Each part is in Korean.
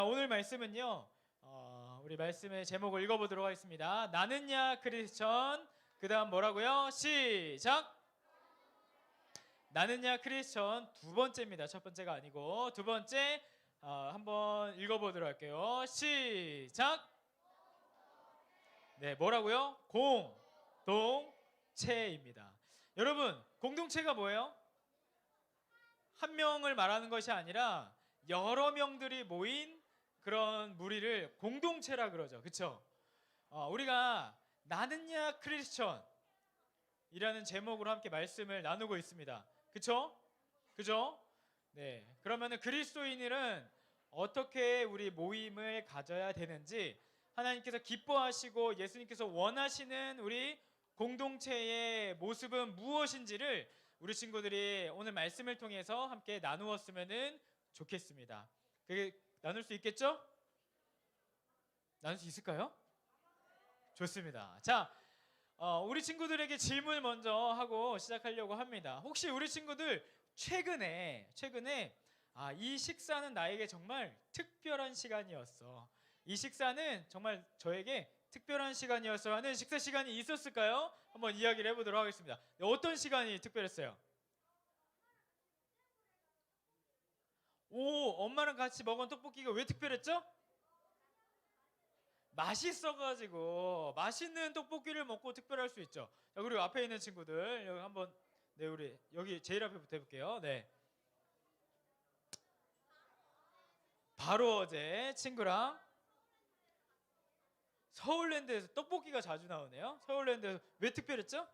오늘 말씀은요, 우리 말씀의 제목을 읽어보도록 하겠습니다. 나는야 크리스천. 그 다음 뭐라고요? 시작! 나는야 크리스천 두 번째입니다. 첫 번째가 아니고 두 번째 한번 읽어보도록 할게요. 시작! 네, 뭐라고요? 공동체입니다. 여러분, 공동체가 뭐예요? 한 명을 말하는 것이 아니라 여러 명들이 모인 그런 무리를 공동체라 그러죠. 그렇죠? 우리가 나는야 크리스천 이라는 제목으로 함께 말씀을 나누고 있습니다. 그렇죠? 그죠? 네. 그러면은 그리스도인들은 어떻게 우리 모임을 가져야 되는지, 하나님께서 기뻐하시고 예수님께서 원하시는 우리 공동체의 모습은 무엇인지를 우리 친구들이 오늘 말씀을 통해서 함께 나누었으면 좋겠습니다. 그게 나눌 수 있겠죠? 나눌 수 있을까요? 좋습니다. 자, 우리 친구들에게 질문을 먼저 하고 시작하려고 합니다. 혹시 우리 친구들 최근에 이 식사는 나에게 정말 특별한 시간이었어, 이 식사는 정말 저에게 특별한 시간이었어 하는 식사 시간이 있었을까요? 한번 이야기를 해보도록 하겠습니다. 어떤 시간이 특별했어요? 엄마랑 같이 먹은 떡볶이가 왜 특별했죠? 맛있어가지고 맛있는 떡볶이를 먹고 특별할 수 있죠. 자, 그리고 앞에 있는 친구들 여기 한번, 네, 우리 여기 제일 앞에부터 해볼게요. 네, 바로 어제 친구랑 서울랜드에서 떡볶이가 자주 나오네요. 서울랜드에서 왜 특별했죠?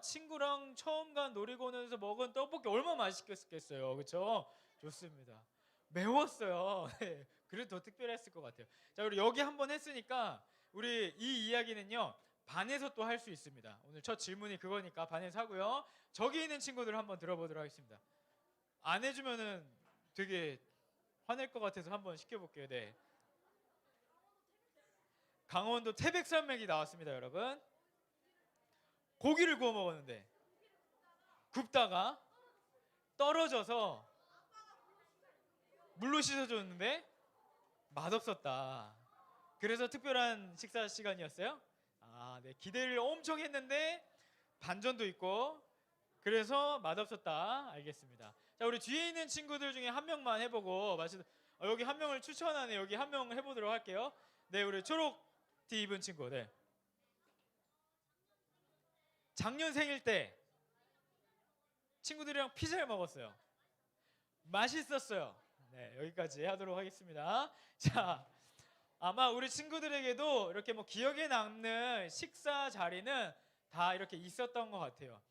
친구랑 처음 간 놀이공원에서 먹은 떡볶이 얼마나 맛있겠어요. 그렇죠? 좋습니다. 매웠어요. 네, 그래도 더 특별했을 것 같아요. 자, 우리 여기 한번 했으니까 우리 이 이야기는요, 반에서 또 할 수 있습니다. 오늘 첫 질문이 그거니까 반에서 하고요. 저기 있는 친구들 한번 들어보도록 하겠습니다. 안 해주면은 되게 화낼 것 같아서 한번 시켜볼게요. 네, 강원도 태백산맥이 나왔습니다, 여러분. 고기를 구워 먹었는데 굽다가 떨어져서 물로 씻어줬는데 맛없었다. 그래서 특별한 식사 시간이었어요? 네, 기대를 엄청 했는데 반전도 있고 그래서 맛없었다. 알겠습니다. 자, 우리 뒤에 있는 친구들 중에 한 명만 해보고 여기 한 명을 추천하네. 여기 한 명 해보도록 할게요. 네, 우리 초록 티 입은 친구. 네, 작년 생일 때 친구들이랑 피자를 먹었어요. 맛있었어요. 네, 여기까지 하도록 하겠습니다. 자, 아마 우리 친구들에게도 이렇게 뭐 기억에 남는 식사 자리는 다 이렇게 있었던 것 같아요.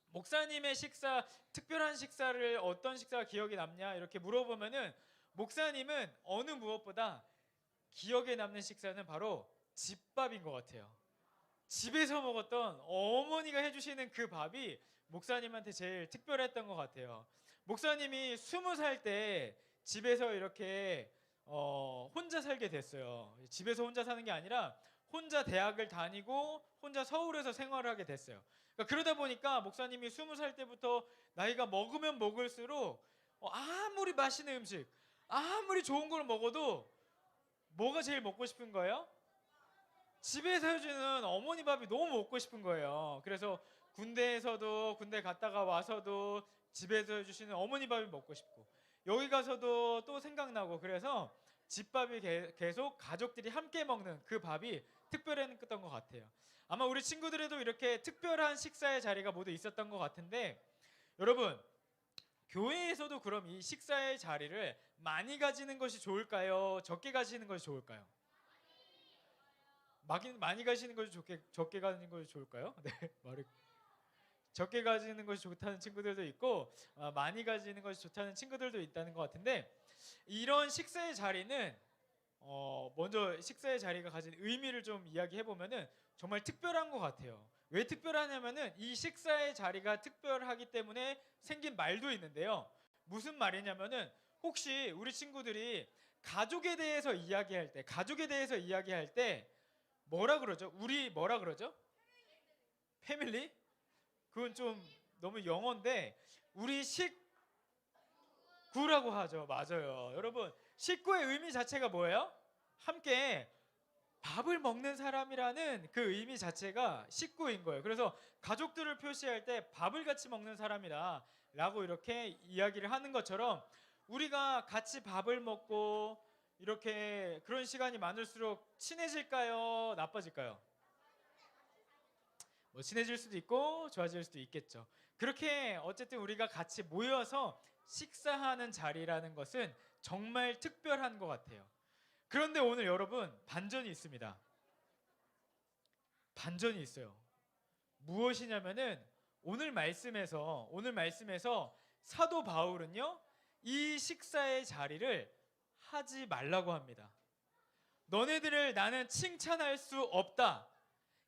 목사님의 식사, 특별한 식사를 어떤 식사가 기억에 남냐 이렇게 물어보면은 목사님은 어느 무엇보다 기억에 남는 식사는 바로 집밥인 것 같아요. 집에서 먹었던 어머니가 해주시는 그 밥이 목사님한테 제일 특별했던 것 같아요. 목사님이 20살 때 집에서 이렇게 혼자 살게 됐어요. 집에서 혼자 사는 게 아니라 혼자 대학을 다니고 혼자 서울에서 생활을 하게 됐어요. 그러다 보니까 목사님이 20살 때부터 나이가 먹으면 먹을수록 아무리 맛있는 음식, 아무리 좋은 걸 먹어도 뭐가 제일 먹고 싶은 거예요? 집에서 해주는 어머니 밥이 너무 먹고 싶은 거예요. 그래서 군대 갔다가 와서도 집에서 해주시는 어머니 밥이 먹고 싶고, 여기 가서도 또 생각나고, 그래서 집밥이 계속 가족들이 함께 먹는 그 밥이 특별했던 것 같아요. 아마 우리 친구들에도 이렇게 특별한 식사의 자리가 모두 있었던 것 같은데, 여러분, 교회에서도 그럼 이 식사의 자리를 많이 가지는 것이 좋을까요? 적게 가지는 것이 좋을까요? 많이 가시는 것이 적게 가는 것이 좋을까요? 네, 말을 적게 가지는 것이 좋다는 친구들도 있고 많이 가지는 것이 좋다는 친구들도 있다는 것 같은데, 이런 식사의 자리는 먼저 식사의 자리가 가진 의미를 좀 이야기해 보면은 정말 특별한 것 같아요. 왜 특별하냐면은 이 식사의 자리가 특별하기 때문에 생긴 말도 있는데요. 무슨 말이냐면은, 혹시 우리 친구들이 가족에 대해서 이야기할 때 뭐라 그러죠? 우리 뭐라 그러죠? 패밀리? 그건 좀 너무 영어인데, 우리 식구라고 하죠. 맞아요. 여러분, 식구의 의미 자체가 뭐예요? 함께 밥을 먹는 사람이라는 그 의미 자체가 식구인 거예요. 그래서 가족들을 표시할 때 밥을 같이 먹는 사람이다 라고 이렇게 이야기를 하는 것처럼, 우리가 같이 밥을 먹고 이렇게 그런 시간이 많을수록 친해질까요? 나빠질까요? 뭐 친해질 수도 있고 좋아질 수도 있겠죠. 그렇게 어쨌든 우리가 같이 모여서 식사하는 자리라는 것은 정말 특별한 것 같아요. 그런데 오늘 여러분, 반전이 있습니다. 반전이 있어요. 무엇이냐면은 오늘 말씀에서 사도 바울은요, 이 식사의 자리를 하지 말라고 합니다. 너네들을 나는 칭찬할 수 없다.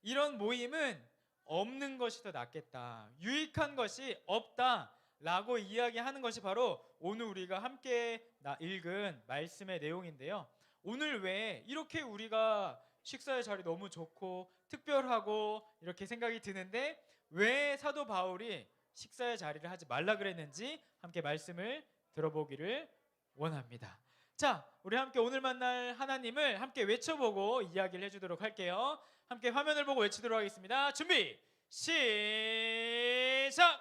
이런 모임은 없는 것이 더 낫겠다. 유익한 것이 없다 라고 이야기하는 것이 바로 오늘 우리가 함께 읽은 말씀의 내용인데요. 오늘 왜 이렇게 우리가 식사의 자리 너무 좋고 특별하고 이렇게 생각이 드는데, 왜 사도 바울이 식사의 자리를 하지 말라 그랬는지 함께 말씀을 들어보기를 원합니다. 자, 우리 함께 오늘 만날 하나님을 함께 외쳐보고 이야기를 해주도록 할게요. 함께 화면을 보고 외치도록 하겠습니다. 준비, 시작!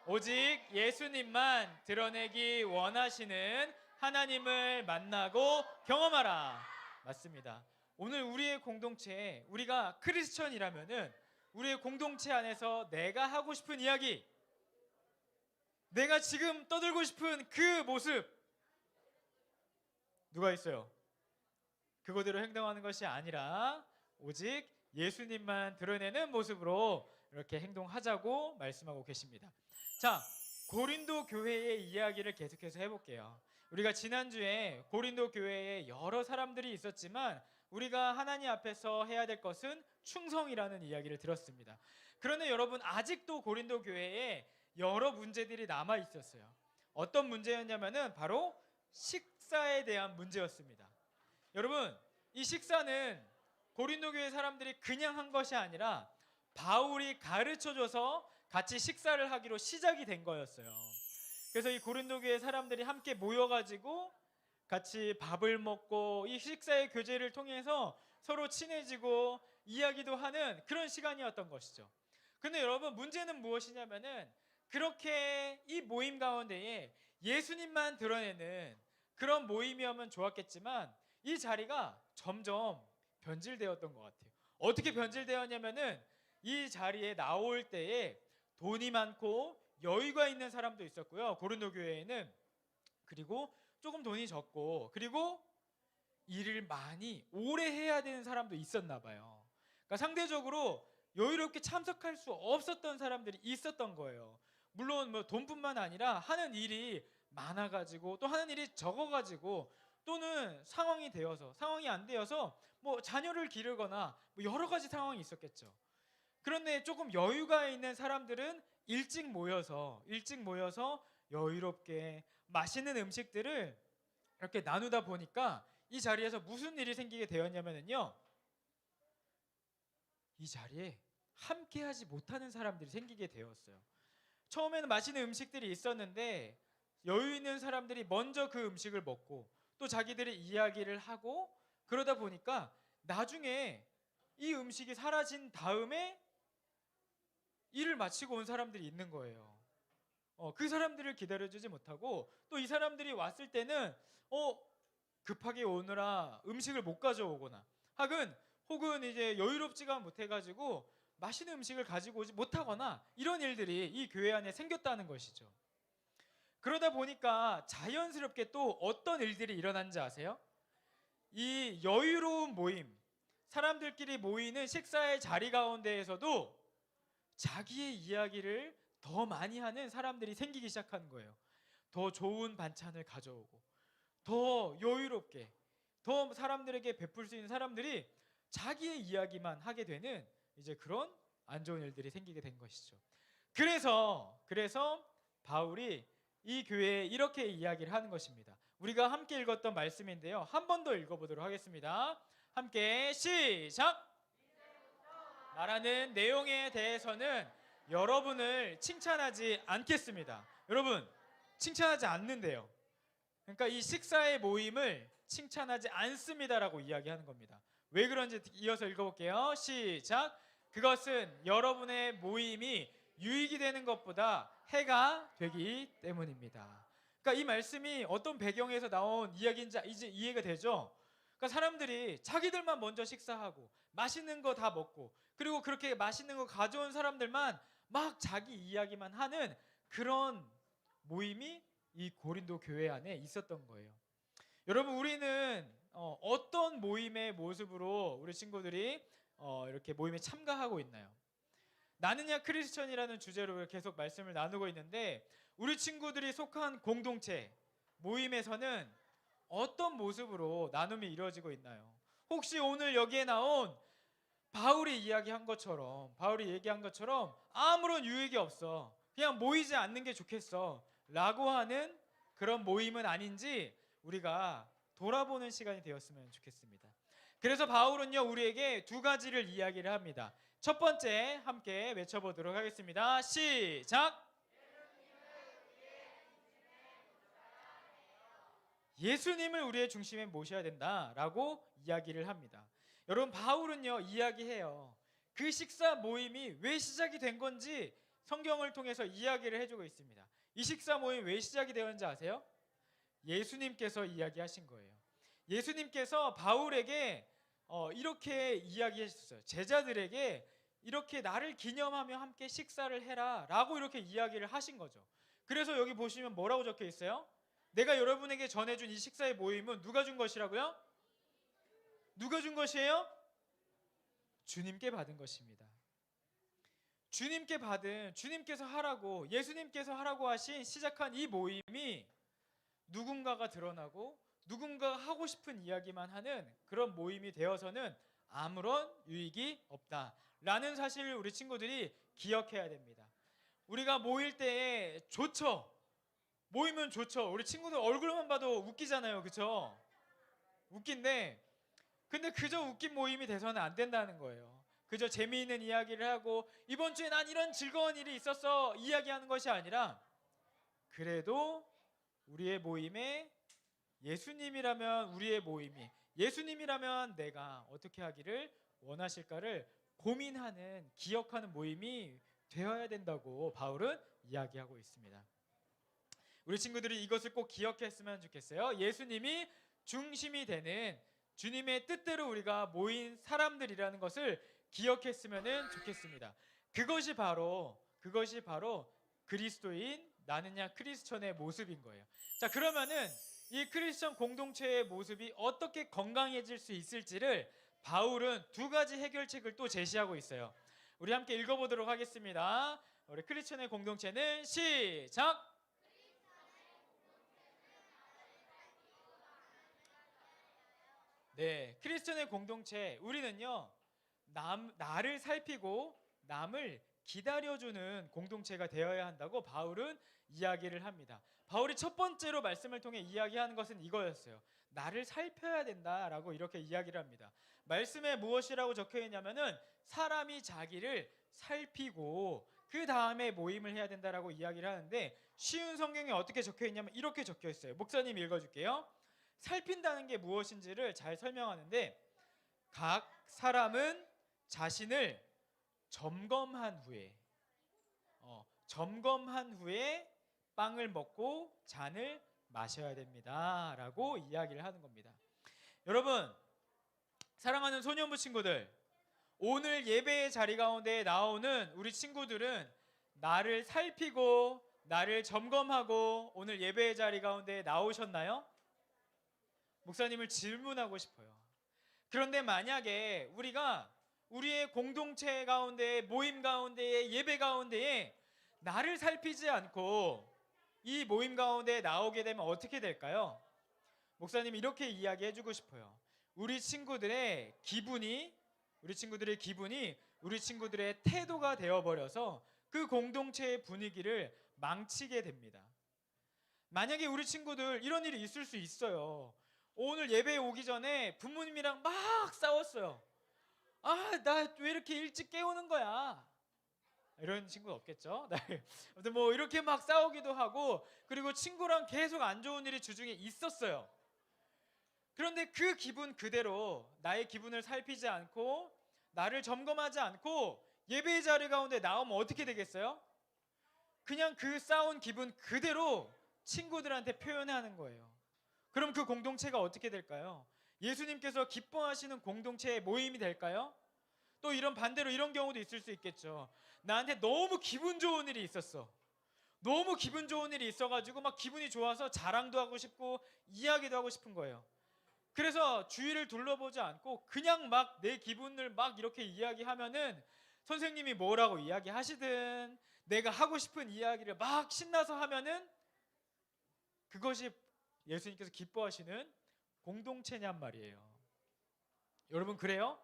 오직 예수님만 드러내기 원하시는 하나님을 만나고 경험하라. 맞습니다. 오늘 우리의 공동체에, 우리가 크리스천이라면은 우리의 공동체 안에서 내가 하고 싶은 이야기, 내가 지금 떠들고 싶은 그 모습, 누가 있어요? 그거대로 행동하는 것이 아니라 오직 예수님만 드러내는 모습으로 이렇게 행동하자고 말씀하고 계십니다. 자, 고린도 교회의 이야기를 계속해서 해볼게요. 우리가 지난주에 고린도 교회에 여러 사람들이 있었지만 우리가 하나님 앞에서 해야 될 것은 충성이라는 이야기를 들었습니다. 그런데 여러분, 아직도 고린도 교회에 여러 문제들이 남아 있었어요. 어떤 문제였냐면은 바로 식사에 대한 문제였습니다. 여러분, 이 식사는 고린도 교회 사람들이 그냥 한 것이 아니라 바울이 가르쳐줘서 같이 식사를 하기로 시작이 된 거였어요. 그래서 이 고린도 교회 사람들이 함께 모여가지고 같이 밥을 먹고 이 식사의 교제를 통해서 서로 친해지고 이야기도 하는 그런 시간이었던 것이죠. 근데 여러분, 문제는 무엇이냐면은 그렇게 이 모임 가운데에 예수님만 드러내는 그런 모임이었으면 좋았겠지만 이 자리가 점점 변질되었던 것 같아요. 어떻게 변질되었냐면은 이 자리에 나올 때에 돈이 많고 여유가 있는 사람도 있었고요, 고린도 교회에는. 그리고 조금 돈이 적고, 그리고 일을 많이 오래 해야 되는 사람도 있었나 봐요. 그러니까 상대적으로 여유롭게 참석할 수 없었던 사람들이 있었던 거예요. 물론 뭐 돈뿐만 아니라 하는 일이 많아가지고 또 하는 일이 적어가지고 또는 상황이 안 되어서 뭐 자녀를 기르거나 뭐 여러 가지 상황이 있었겠죠. 그런데 조금 여유가 있는 사람들은 일찍 모여서 여유롭게 맛있는 음식들을 이렇게 나누다 보니까 이 자리에서 무슨 일이 생기게 되었냐면요, 이 자리에 함께하지 못하는 사람들이 생기게 되었어요. 처음에는 맛있는 음식들이 있었는데 여유 있는 사람들이 먼저 그 음식을 먹고 또 자기들의 이야기를 하고, 그러다 보니까 나중에 이 음식이 사라진 다음에 일을 마치고 온 사람들이 있는 거예요. 그 사람들을 기다려주지 못하고 또 이 사람들이 왔을 때는 급하게 오느라 음식을 못 가져오거나 혹은 이제 여유롭지가 못해가지고 맛있는 음식을 가지고 오지 못하거나 이런 일들이 이 교회 안에 생겼다는 것이죠. 그러다 보니까 자연스럽게 또 어떤 일들이 일어난지 아세요? 이 여유로운 모임, 사람들끼리 모이는 식사의 자리 가운데에서도 자기의 이야기를 더 많이 하는 사람들이 생기기 시작하는 거예요. 더 좋은 반찬을 가져오고 더 여유롭게 더 사람들에게 베풀 수 있는 사람들이 자기의 이야기만 하게 되는 이제 그런 안 좋은 일들이 생기게 된 것이죠. 그래서 바울이 이 교회에 이렇게 이야기를 하는 것입니다. 우리가 함께 읽었던 말씀인데요, 한 번 더 읽어보도록 하겠습니다. 함께 시작! 말하는 내용에 대해서는 여러분을 칭찬하지 않겠습니다. 여러분, 칭찬하지 않는데요. 그러니까 이 식사의 모임을 칭찬하지 않습니다라고 이야기하는 겁니다. 왜 그런지 이어서 읽어볼게요. 시작. 그것은 여러분의 모임이 유익이 되는 것보다 해가 되기 때문입니다. 그러니까 이 말씀이 어떤 배경에서 나온 이야기인지 이제 이해가 되죠? 그러니까 사람들이 자기들만 먼저 식사하고 맛있는 거 다 먹고 그리고 그렇게 맛있는 거 가져온 사람들만 막 자기 이야기만 하는 그런 모임이 이 고린도 교회 안에 있었던 거예요. 여러분, 우리는 어떤 모임의 모습으로 우리 친구들이 이렇게 모임에 참가하고 있나요? 나는야 크리스천이라는 주제로 계속 말씀을 나누고 있는데 우리 친구들이 속한 공동체 모임에서는 어떤 모습으로 나눔이 이루어지고 있나요? 혹시 오늘 여기에 나온 바울이 얘기한 것처럼 아무런 유익이 없어, 그냥 모이지 않는 게 좋겠어 라고 하는 그런 모임은 아닌지 우리가 돌아보는 시간이 되었으면 좋겠습니다. 그래서 바울은요 우리에게 두 가지를 이야기를 합니다. 첫 번째 함께 외쳐보도록 하겠습니다. 시작! 예수님을 우리의 중심에 모셔야 된다라고 이야기를 합니다. 여러분, 바울은요 이야기해요. 그 식사 모임이 왜 시작이 된 건지 성경을 통해서 이야기를 해주고 있습니다. 이 식사 모임 왜 시작이 되었는지 아세요? 예수님께서 이야기하신 거예요. 예수님께서 바울에게 이렇게 이야기했었어요. 제자들에게 이렇게 나를 기념하며 함께 식사를 해라 라고 이렇게 이야기를 하신 거죠. 그래서 여기 보시면 뭐라고 적혀 있어요? 내가 여러분에게 전해준 이 식사의 모임은 누가 준 것이라고요? 누가 준 것이에요? 주님께 받은 것입니다. 주님께서 하라고, 예수님께서 하라고 하신 시작한 이 모임이 누군가가 드러나고 누군가가 하고 싶은 이야기만 하는 그런 모임이 되어서는 아무런 유익이 없다라는 사실을 우리 친구들이 기억해야 됩니다. 우리가 모일 때에 좋죠. 모이면 좋죠. 우리 친구들 얼굴만 봐도 웃기잖아요. 그렇죠? 웃긴데 근데 그저 웃긴 모임이 돼서는 안 된다는 거예요. 그저 재미있는 이야기를 하고 이번 주에 난 이런 즐거운 일이 있었어 이야기하는 것이 아니라 그래도 우리의 모임에 예수님이라면 우리의 모임이 예수님이라면 내가 어떻게 하기를 원하실까를 고민하는 기억하는 모임이 되어야 된다고 바울은 이야기하고 있습니다. 우리 친구들이 이것을 꼭 기억했으면 좋겠어요. 예수님이 중심이 되는 주님의 뜻대로 우리가 모인 사람들이라는 것을 기억했으면 좋겠습니다. 그것이 바로 그리스도인 나는야 크리스천의 모습인 거예요. 자, 그러면은 이 크리스천 공동체의 모습이 어떻게 건강해질 수 있을지를 바울은 두 가지 해결책을 또 제시하고 있어요. 우리 함께 읽어보도록 하겠습니다. 우리 크리스천의 공동체는 시작! 네, 크리스천의 공동체 우리는요 나를 살피고 남을 기다려주는 공동체가 되어야 한다고 바울은 이야기를 합니다. 바울이 첫 번째로 말씀을 통해 이야기하는 것은 이거였어요. 나를 살펴야 된다라고 이렇게 이야기를 합니다. 말씀에 무엇이라고 적혀 있냐면은 사람이 자기를 살피고 그 다음에 모임을 해야 된다라고 이야기를 하는데 쉬운 성경에 어떻게 적혀 있냐면 이렇게 적혀 있어요. 목사님 읽어줄게요. 살핀다는 게 무엇인지를 잘 설명하는데 각 사람은 자신을 점검한 후에 빵을 먹고 잔을 마셔야 됩니다 라고 이야기를 하는 겁니다. 여러분, 사랑하는 소년부 친구들, 오늘 예배의 자리 가운데 나오는 우리 친구들은 나를 살피고 나를 점검하고 오늘 예배의 자리 가운데 나오셨나요? 목사님을 질문하고 싶어요. 그런데 만약에 우리가 우리의 공동체 가운데 모임 가운데에 예배 가운데에 나를 살피지 않고 이 모임 가운데 나오게 되면 어떻게 될까요? 목사님이 이렇게 이야기해 주고 싶어요. 우리 친구들의 기분이 우리 친구들의 태도가 되어버려서 그 공동체의 분위기를 망치게 됩니다. 만약에 우리 친구들 이런 일이 있을 수 있어요. 오늘 예배에 오기 전에 부모님이랑 막 싸웠어요. 아, 나 왜 이렇게 일찍 깨우는 거야? 이런 친구는 없겠죠. 네. 아무튼 뭐 이렇게 막 싸우기도 하고 그리고 친구랑 계속 안 좋은 일이 주중에 있었어요. 그런데 그 기분 그대로 나의 기분을 살피지 않고 나를 점검하지 않고 예배의 자리 가운데 나오면 어떻게 되겠어요? 그냥 그 싸운 기분 그대로 친구들한테 표현하는 거예요. 그럼 그 공동체가 어떻게 될까요? 예수님께서 기뻐하시는 공동체의 모임이 될까요? 또 이런 반대로 이런 경우도 있을 수 있겠죠. 나한테 너무 기분 좋은 일이 있었어. 너무 기분 좋은 일이 있어가지고 막 기분이 좋아서 자랑도 하고 싶고 이야기도 하고 싶은 거예요. 그래서 주위를 둘러보지 않고 그냥 막 내 기분을 막 이렇게 이야기하면은 선생님이 뭐라고 이야기하시든 내가 하고 싶은 이야기를 막 신나서 하면은 그것이 예수님께서 기뻐하시는 공동체냔 말이에요. 여러분 그래요?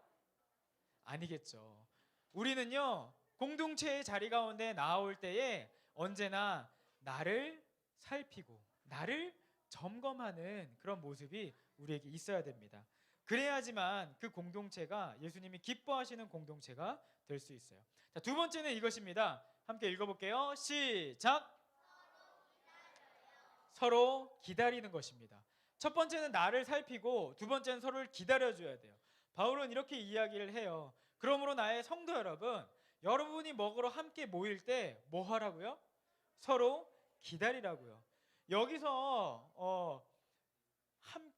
아니겠죠. 우리는요 공동체의 자리 가운데 나올 때에 언제나 나를 살피고 나를 점검하는 그런 모습이 우리에게 있어야 됩니다. 그래야지만 그 공동체가 예수님이 기뻐하시는 공동체가 될 수 있어요. 자, 두 번째는 이것입니다. 함께 읽어볼게요. 시작. 서로 기다리는 것입니다. 첫 번째는 나를 살피고 두 번째는 서로를 기다려줘야 돼요. 바울은 이렇게 이야기를 해요. 그러므로 나의 성도 여러분, 여러분이 먹으러 함께 모일 때 뭐 하라고요? 서로 기다리라고요. 여기서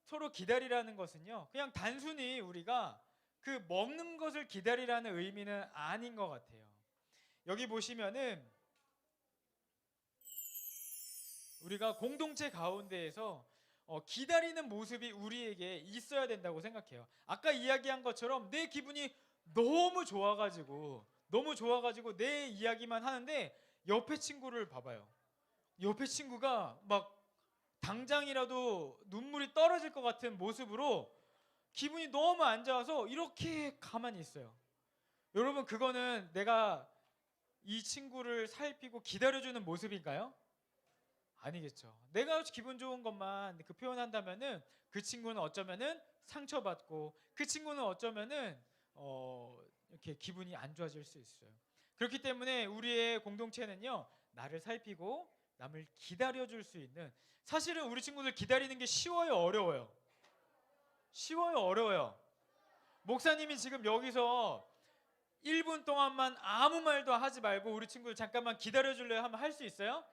서로 기다리라는 것은요, 그냥 단순히 우리가 그 먹는 것을 기다리라는 의미는 아닌 것 같아요. 여기 보시면은 우리가 공동체 가운데에서 기다리는 모습이 우리에게 있어야 된다고 생각해요. 아까 이야기한 것처럼 내 기분이 너무 좋아가지고 내 이야기만 하는데 옆에 친구를 봐봐요. 옆에 친구가 막 당장이라도 눈물이 떨어질 것 같은 모습으로 기분이 너무 안 좋아서 이렇게 가만히 있어요. 여러분 그거는 내가 이 친구를 살피고 기다려주는 모습인가요? 아니겠죠. 내가 기분 좋은 것만 그 표현한다면은 그 친구는 어쩌면은 상처받고 그 친구는 어쩌면은 이렇게 기분이 안 좋아질 수 있어요. 그렇기 때문에 우리의 공동체는요 나를 살피고 남을 기다려줄 수 있는, 사실은 우리 친구들 기다리는 게 쉬워요, 어려워요? 쉬워요, 어려워요? 목사님이 지금 여기서 1분 동안만 아무 말도 하지 말고 우리 친구들 잠깐만 기다려줄래요? 하면 할 수 있어요?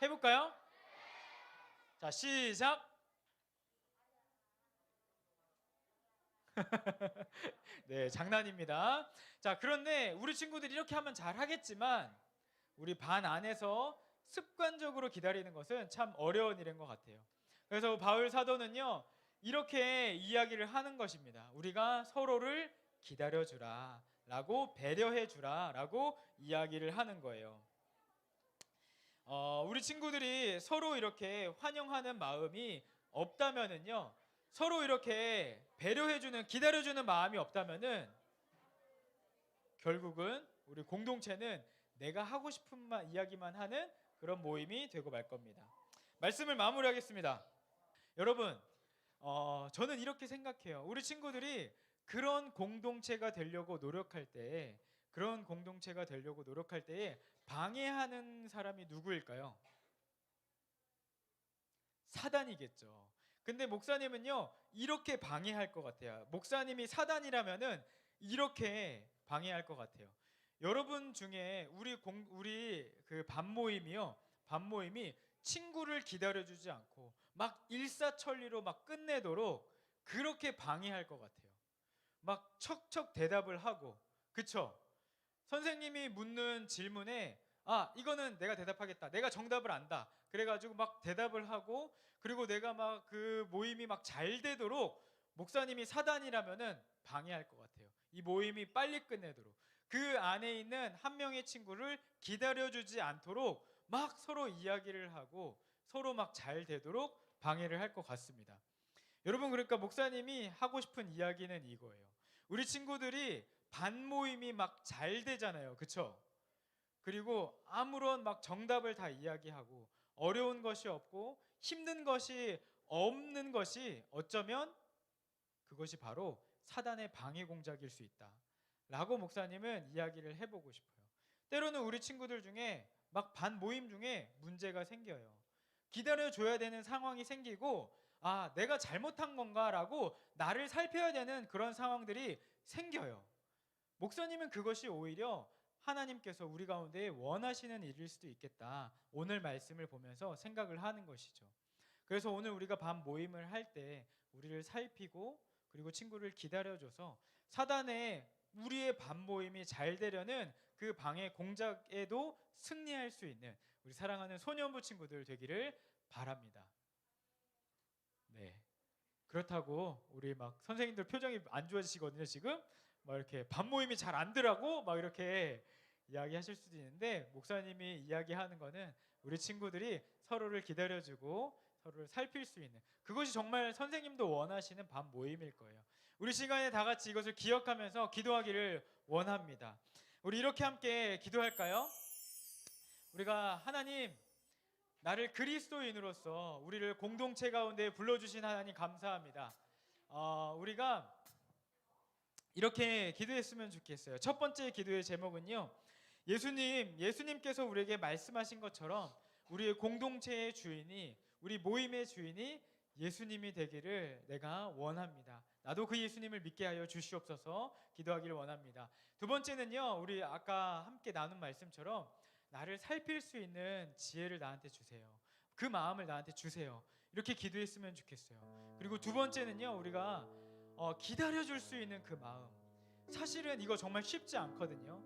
해볼까요? 자, 시작. 네, 장난입니다. 자, 그런데 우리 친구들이 이렇게 하면 잘 하겠지만 우리 반 안에서 습관적으로 기다리는 것은 참 어려운 일인 것 같아요. 그래서 바울 사도는요, 이렇게 이야기를 하는 것입니다. 우리가 서로를 기다려주라 라고, 배려해주라 라고 이야기를 하는 거예요. 우리 친구들이 서로 이렇게 환영하는 마음이 없다면은요, 서로 이렇게 배려해주는, 기다려주는 마음이 없다면은 결국은 우리 공동체는 내가 하고 싶은 이야기만 하는 그런 모임이 되고 말 겁니다. 말씀을 마무리하겠습니다. 여러분, 저는 이렇게 생각해요. 우리 친구들이 그런 공동체가 되려고 노력할 때에, 그런 공동체가 되려고 노력할 때에 방해하는 사람이 누구일까요? 사단이겠죠. 근데 목사님은요, 이렇게 방해할 것 같아요. 목사님이 사단이라면은 이렇게 방해할 것 같아요. 여러분 중에 우리 그 반모임이요, 반모임이 친구를 기다려주지 않고 막 일사천리로 막 끝내도록 그렇게 방해할 것 같아요. 막 척척 대답을 하고, 그쵸? 선생님이 묻는 질문에 이거는 내가 대답하겠다, 내가 정답을 안다, 그래가지고 막 대답을 하고, 그리고 내가 막 그 모임이 막 잘 되도록 목사님이 사단이라면은 방해할 것 같아요. 이 모임이 빨리 끝내도록 그 안에 있는 한 명의 친구를 기다려주지 않도록 막 서로 이야기를 하고 서로 막 잘 되도록 방해를 할 것 같습니다. 여러분, 그러니까 목사님이 하고 싶은 이야기는 이거예요. 우리 친구들이 반 모임이 막 잘 되잖아요, 그쵸? 그리고 아무런 막 정답을 다 이야기하고 어려운 것이 없고 힘든 것이 없는 것이 어쩌면 그것이 바로 사단의 방해 공작일 수 있다 라고 목사님은 이야기를 해보고 싶어요. 때로는 우리 친구들 중에 막 반 모임 중에 문제가 생겨요. 기다려줘야 되는 상황이 생기고, 아, 내가 잘못한 건가라고 나를 살펴야 되는 그런 상황들이 생겨요. 목사님은 그것이 오히려 하나님께서 우리 가운데 원하시는 일일 수도 있겠다, 오늘 말씀을 보면서 생각을 하는 것이죠. 그래서 오늘 우리가 반 모임을 할 때 우리를 살피고 그리고 친구를 기다려줘서 사단의 우리의 반 모임이 잘 되려는 그 방해 공작에도 승리할 수 있는 우리 사랑하는 소년부 친구들 되기를 바랍니다. 네. 그렇다고 우리 막 선생님들 표정이 안 좋아지시거든요. 지금 막 이렇게 반 모임이 잘 안 되라고 막 이렇게 이야기하실 수도 있는데, 목사님이 이야기하는 거는 우리 친구들이 서로를 기다려주고 서로를 살필 수 있는, 그것이 정말 선생님도 원하시는 반 모임일 거예요. 우리 시간에 다 같이 이것을 기억하면서 기도하기를 원합니다. 우리 이렇게 함께 기도할까요? 우리가 하나님, 나를 그리스도인으로서 우리를 공동체 가운데 불러주신 하나님 감사합니다. 우리가 이렇게 기도했으면 좋겠어요. 첫 번째 기도의 제목은요, 예수님께서 우리에게 말씀하신 것처럼 우리의 공동체의 주인이, 우리 모임의 주인이 예수님이 되기를 내가 원합니다. 나도 그 예수님을 믿게 하여 주시옵소서 기도하기를 원합니다. 두 번째는요, 우리 아까 함께 나눈 말씀처럼 나를 살필 수 있는 지혜를 나한테 주세요. 그 마음을 나한테 주세요. 이렇게 기도했으면 좋겠어요. 그리고 두 번째는요, 우리가 기다려줄 수 있는 그 마음. 사실은 이거 정말 쉽지 않거든요.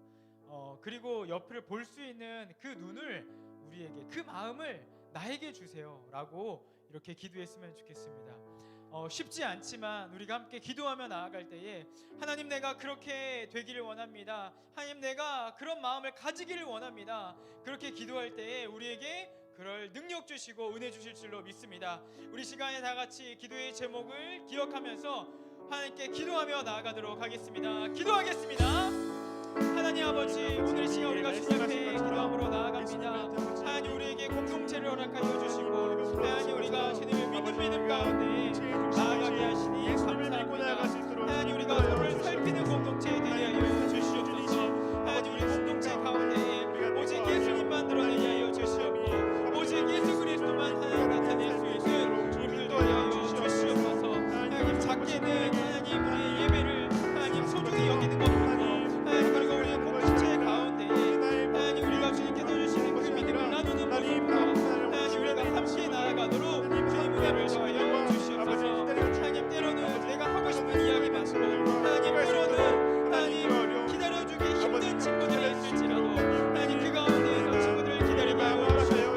그리고 옆을 볼 수 있는 그 눈을 우리에게, 그 마음을 나에게 주세요 라고 이렇게 기도했으면 좋겠습니다. 쉽지 않지만 우리가 함께 기도하며 나아갈 때에 하나님, 내가 그렇게 되기를 원합니다. 하나님, 내가 그런 마음을 가지기를 원합니다. 그렇게 기도할 때에 우리에게 그럴 능력 주시고 은혜 주실 줄로 믿습니다. 우리 시간에 다 같이 기도의 제목을 기억하면서 하나님께 기도하며 나아가도록 하겠습니다. 기도하겠습니다. 하나님 아버지, 오늘 시간 우리가 주님 앞에 기도함으로 나아갑니다. 하나님, 우리에게 공동체를 허락하여 주시고 하나님, 우리가 주님을 믿음 가운데 나아가게 하시니 감사합니다. 하나님, 우리가 서로를 살피는 공동체에 되게 하여 주시옵소서. 하나님, 우리 공동체 가운데 오직 예수님만 드러내게 하여 주시옵고 오직 예수 그리스도만 하나님 나타낼 수 있는 우리를 되게 하여 주시옵소서. 하나님, 작게는 하나님 우리의 예배를 하나님 소중히 여기는 것부터 하나님, 그리고 우리의 공동체 가운데 하나님 우리가 주님께서 주시는 그 믿음을 나누는 모습으로 하나님 우리가 함께 나아가도록 주님 은혜를 더하여 주시옵소서. 하나님, 때로는 내가 하고 싶은 이야기 많고 하나님, 때로는 하나님 기다려주기 힘든 친구들이 있을지라도 하나님 그 가운데에서 친구들을 기다리게 하여 주시고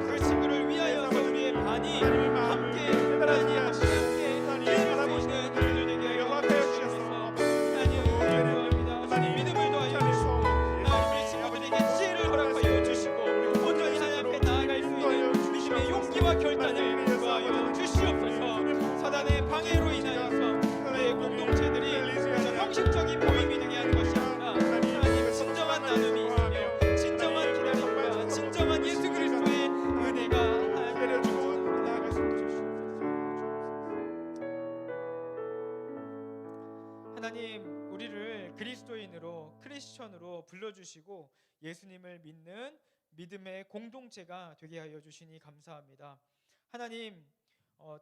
그 친구를 위하여서 우리의 반이 함께 하나님 함께 기다릴 수 있는 우리들 되게 하여 주시옵소서. 하나님 은혜를 구합니다. 주님 믿음을 더하여 주시고 하나님 우리 친구들에게 지혜를 허락하여 주시고 온전히 하나님 앞에 나아갈 수 있는 믿음의 용기와 결단을 구하여 주시옵소서. 사단의 방해로 인하여서 우리의 공동체들이 형식적인 모임이 되게 하는 것이 아니라 하나님 진정한 나눔이 있으며 진정한 기다림과 진정한 예수 그리스도의 은혜가 하나님 나아갈 수 있도록 주시옵소서. 하나님, 우리를 그리스도인으로, 크리스천으로 불러주시고 예수님을 믿는 믿음의 공동체가 되게 하여 주시니 감사합니다. 하나님,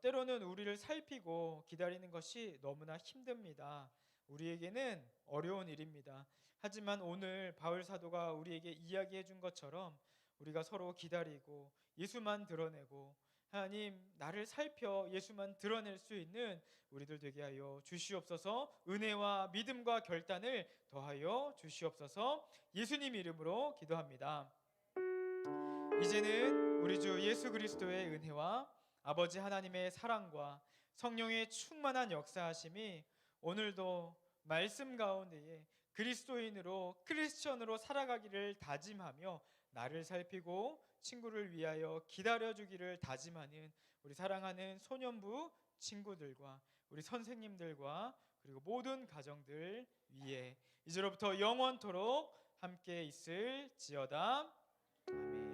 때로는 우리를 살피고 기다리는 것이 너무나 힘듭니다. 우리에게는 어려운 일입니다. 하지만 오늘 바울 사도가 우리에게 이야기해 준 것처럼 우리가 서로 기다리고 예수만 드러내고 하나님, 나를 살펴 예수만 드러낼 수 있는 우리들 되게 하여 주시옵소서. 은혜와 믿음과 결단을 더하여 주시옵소서. 예수님 이름으로 기도합니다. 이제는 우리 주 예수 그리스도의 은혜와 아버지 하나님의 사랑과 성령의 충만한 역사하심이 오늘도 말씀 가운데에 그리스도인으로, 크리스천으로 살아가기를 다짐하며 나를 살피고 친구를 위하여 기다려주기를 다짐하는 우리 사랑하는 소년부 친구들과 우리 선생님들과 그리고 모든 가정들 위에 이제로부터 영원토록 함께 있을지어다. 아멘.